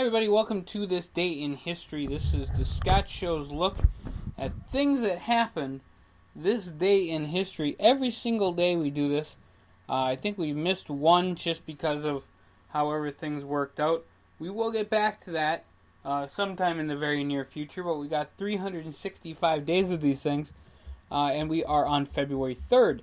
everybody, welcome to this day in history. This is the Scott Show's look at things that happened this day in history. Every single day we do this. I think we missed one just because of however things worked out. We will get back to that sometime in the very near future, but we got 365 days of these things, and we are on February 3rd.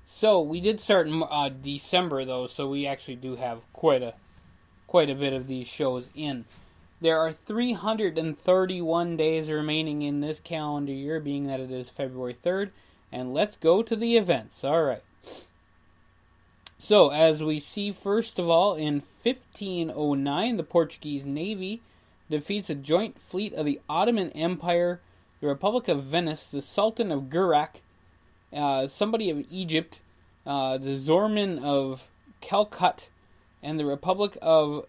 So we did start in December, though, so we actually do have quite a bit of these shows in. There are 331 days remaining in this calendar year, being that it is February 3rd, and let's go to the events. All right. So, as we see, first of all, in 1509, the Portuguese Navy defeats a joint fleet of the Ottoman Empire, the Republic of Venice, the Sultan of Gurak, somebody of Egypt, the Srman of Calcutta, and the Republic of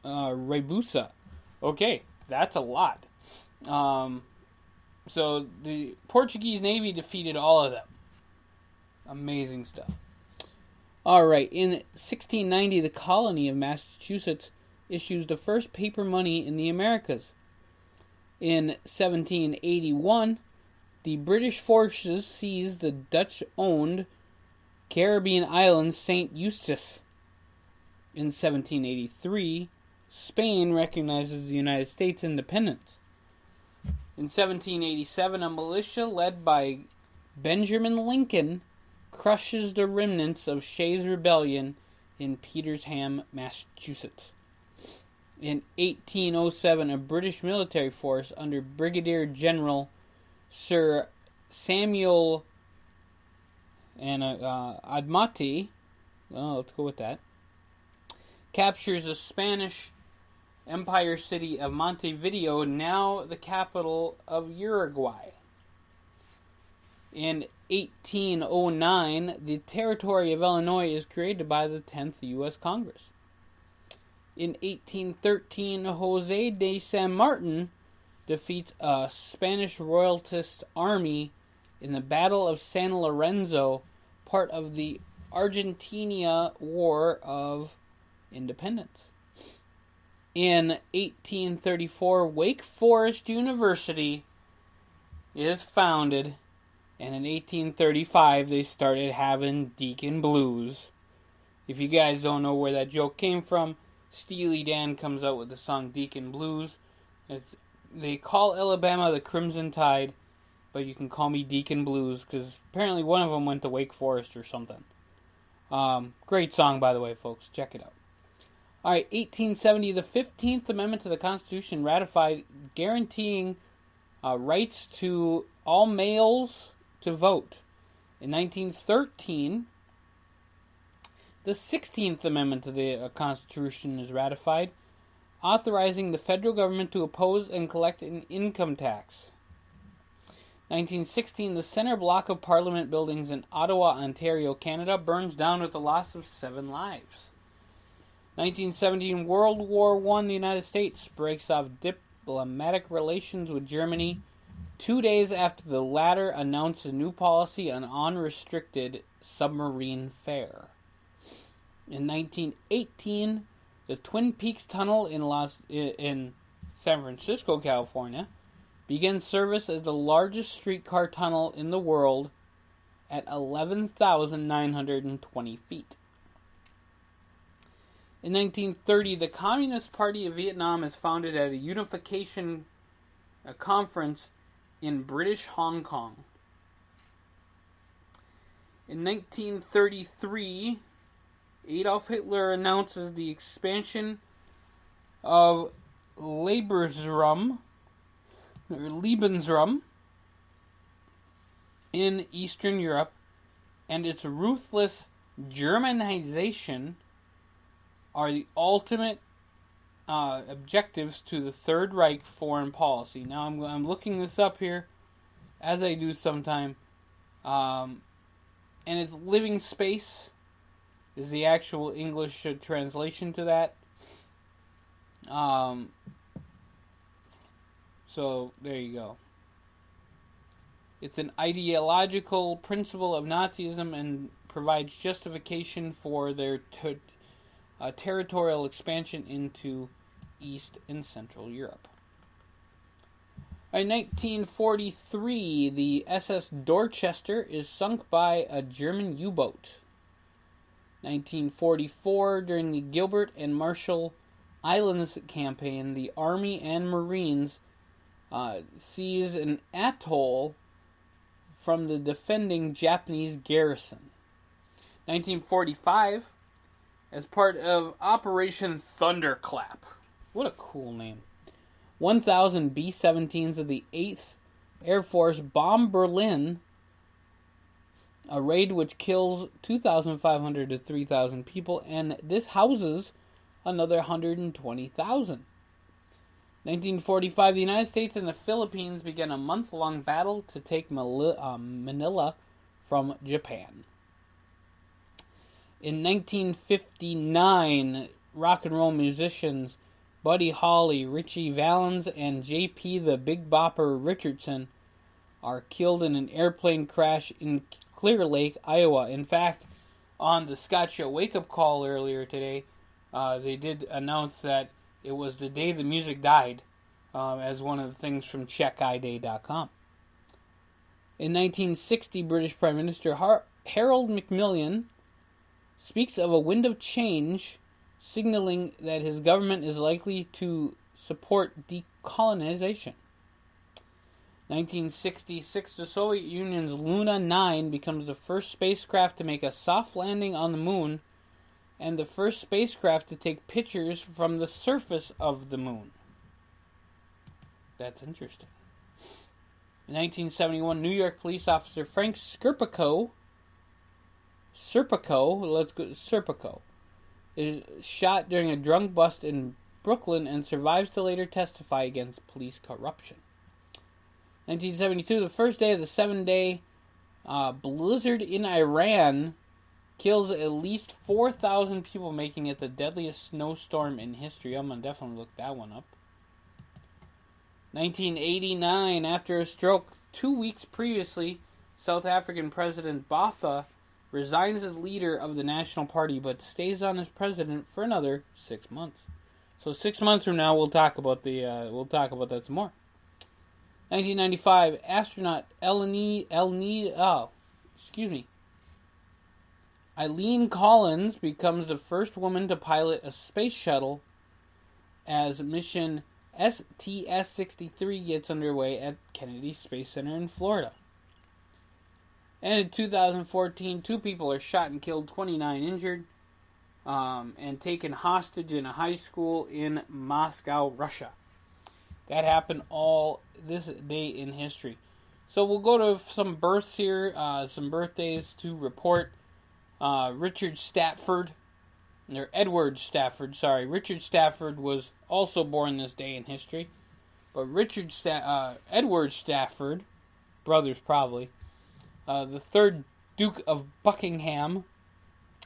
Rabusa. Okay, that's a lot. So the Portuguese Navy defeated all of them. Amazing stuff. Alright, in 1690, the colony of Massachusetts issues the first paper money in the Americas. In 1781, the British forces seized the Dutch-owned Caribbean island St. Eustatius. In 1783, Spain recognizes the United States' independence. In 1787, a militia led by Benjamin Lincoln crushes the remnants of Shays' Rebellion in Petersham, Massachusetts. In 1807, a British military force under Brigadier General Sir Samuel Admati, let's go with that, captures the Spanish Empire city of Montevideo, now the capital of Uruguay. In 1809, the territory of Illinois is created by the 10th U.S. Congress. In 1813, Jose de San Martin defeats a Spanish royalist army in the Battle of San Lorenzo, part of the Argentina War of Independence. In 1834, Wake Forest University is founded, and in 1835 they started having Deacon Blues. If you guys don't know where that joke came from, Steely Dan comes out with the song Deacon Blues. They call Alabama the Crimson Tide, but you can call me Deacon Blues, because apparently one of them went to Wake Forest or something. Great song, by the way, folks. Check it out. Alright, 1870, the 15th Amendment to the Constitution ratified, guaranteeing rights to all males to vote. In 1913, the 16th Amendment to the Constitution is ratified, authorizing the federal government to oppose and collect an income tax. 1916, the center block of Parliament buildings in Ottawa, Ontario, Canada, burns down with the loss of 7 lives. 1917, World War I, the United States breaks off diplomatic relations with Germany 2 days after the latter announced a new policy on unrestricted submarine fare. In 1918, the Twin Peaks Tunnel in San Francisco, California, begins service as the largest streetcar tunnel in the world at 11,920 feet. In 1930, the Communist Party of Vietnam is founded at a unification conference in British Hong Kong. In 1933, Adolf Hitler announces the expansion of Lebensraum in Eastern Europe, and its ruthless Germanization are the ultimate objectives to the Third Reich foreign policy. Now, I'm looking this up here, as I do sometime, and it's living space is the actual English translation to that. So, there you go. It's an ideological principle of Nazism and provides justification for their territorial expansion into East and Central Europe. In 1943, the SS Dorchester is sunk by a German U-boat. 1944, during the Gilbert and Marshall Islands campaign, the Army and Marines seize an atoll from the defending Japanese garrison. 1945, as part of Operation Thunderclap. What a cool name. 1,000 B-17s of the 8th Air Force bomb Berlin, a raid which kills 2,500 to 3,000 people, and this houses another 120,000. 1945, the United States and the Philippines began a month-long battle to take Manila from Japan. In 1959, rock and roll musicians Buddy Holly, Ritchie Valens, and J.P. the Big Bopper Richardson are killed in an airplane crash in Clear Lake, Iowa. In fact, on the Scott Show wake-up call earlier today, they did announce that it was the day the music died, as one of the things from CheckIDay.com. In 1960, British Prime Minister Harold Macmillan speaks of a wind of change, signaling that his government is likely to support decolonization. 1966, the Soviet Union's Luna 9 becomes the first spacecraft to make a soft landing on the moon and the first spacecraft to take pictures from the surface of the moon. That's interesting. In 1971, New York police officer Frank Serpico is shot during a drunk bust in Brooklyn and survives to later testify against police corruption. 1972, the first day of the 7-day blizzard in Iran kills at least 4,000 people, making it the deadliest snowstorm in history. I'm going to definitely look that one up. 1989, after a stroke 2 weeks previously, South African President Botha resigns as leader of the National Party, but stays on as president for another 6 months. So 6 months from now, we'll talk about that some more. 1995, astronaut Eileen Collins becomes the first woman to pilot a space shuttle as mission STS-63 gets underway at Kennedy Space Center in Florida. And in 2014, 2 people are shot and killed, 29 injured, and taken hostage in a high school in Moscow, Russia. That happened all this day in history. So we'll go to some births here, some birthdays to report. Edward Stafford, Richard Stafford was also born this day in history. But Edward Stafford, brothers probably, the 3rd Duke of Buckingham,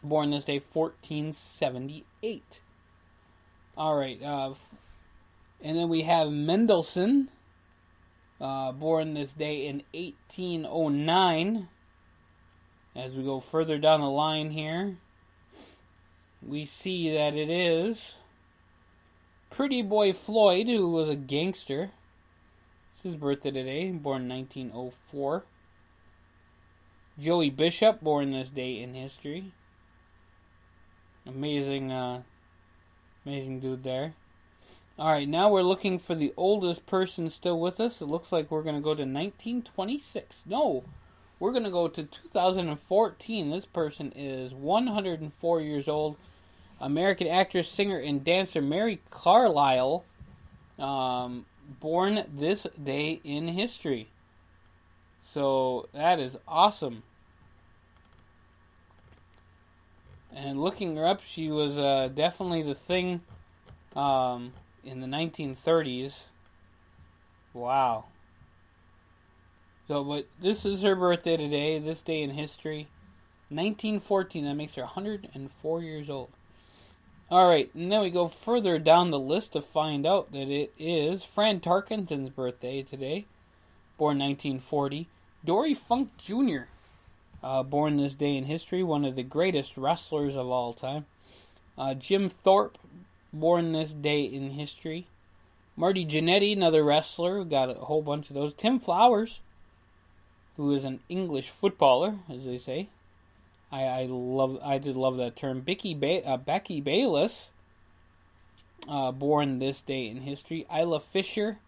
born this day, 1478. Alright, and then we have Mendelssohn, born this day in 1809. As we go further down the line here, we see that it is Pretty Boy Floyd, who was a gangster. It's his birthday today, born 1904. Joey Bishop, born this day in history. Amazing dude there. Alright, now we're looking for the oldest person still with us. It looks like we're going to go to 1926. No, we're going to go to 2014. This person is 104 years old. American actress, singer, and dancer Mary Carlisle, born this day in history. So that is awesome. And looking her up, she was definitely the thing in the 1930s. Wow. So, but this is her birthday today, this day in history. 1914, that makes her 104 years old. Alright, and then we go further down the list to find out that it is Fran Tarkenton's birthday today, born 1940. Dory Funk Jr., born this day in history, one of the greatest wrestlers of all time. Jim Thorpe, born this day in history. Marty Jannetty, another wrestler. We got a whole bunch of those. Tim Flowers, who is an English footballer, as they say. I did love that term. Becky Bayless, born this day in history. Isla Fisher.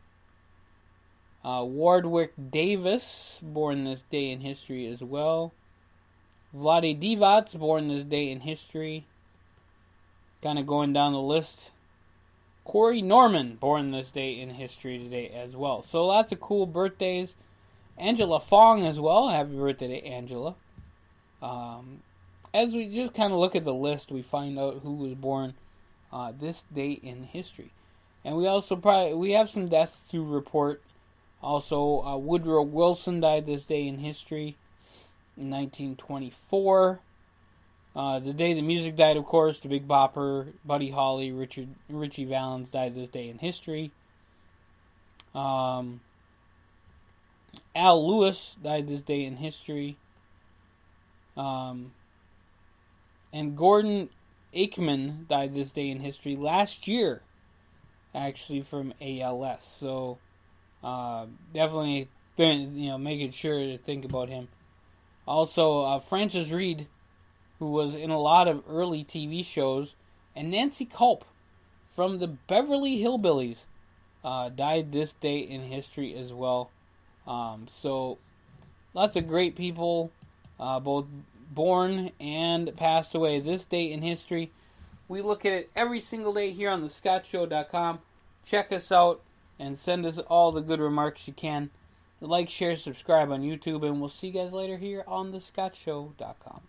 Wardwick Davis, born this day in history as well. Vlade Divac, born this day in history. Kind of going down the list. Corey Norman, born this day in history today as well. So lots of cool birthdays. Angela Fong as well. Happy birthday to Angela. As we just kind of look at the list, we find out who was born this day in history. And we also we have some deaths to report. Also, Woodrow Wilson died this day in history in 1924. The day the music died, of course, the Big Bopper, Buddy Holly, Richie Valens died this day in history. Al Lewis died this day in history. And Gordon Aikman died this day in history last year, actually, from ALS. So, definitely, making sure to think about him. Also, Frances Reid, who was in a lot of early TV shows, and Nancy Culp from the Beverly Hillbillies died this day in history as well. So, lots of great people, both born and passed away this day in history. We look at it every single day here on thescottshow.com. Check us out and send us all the good remarks you can. Like, share, subscribe on YouTube, and we'll see you guys later here on thescottshow.com.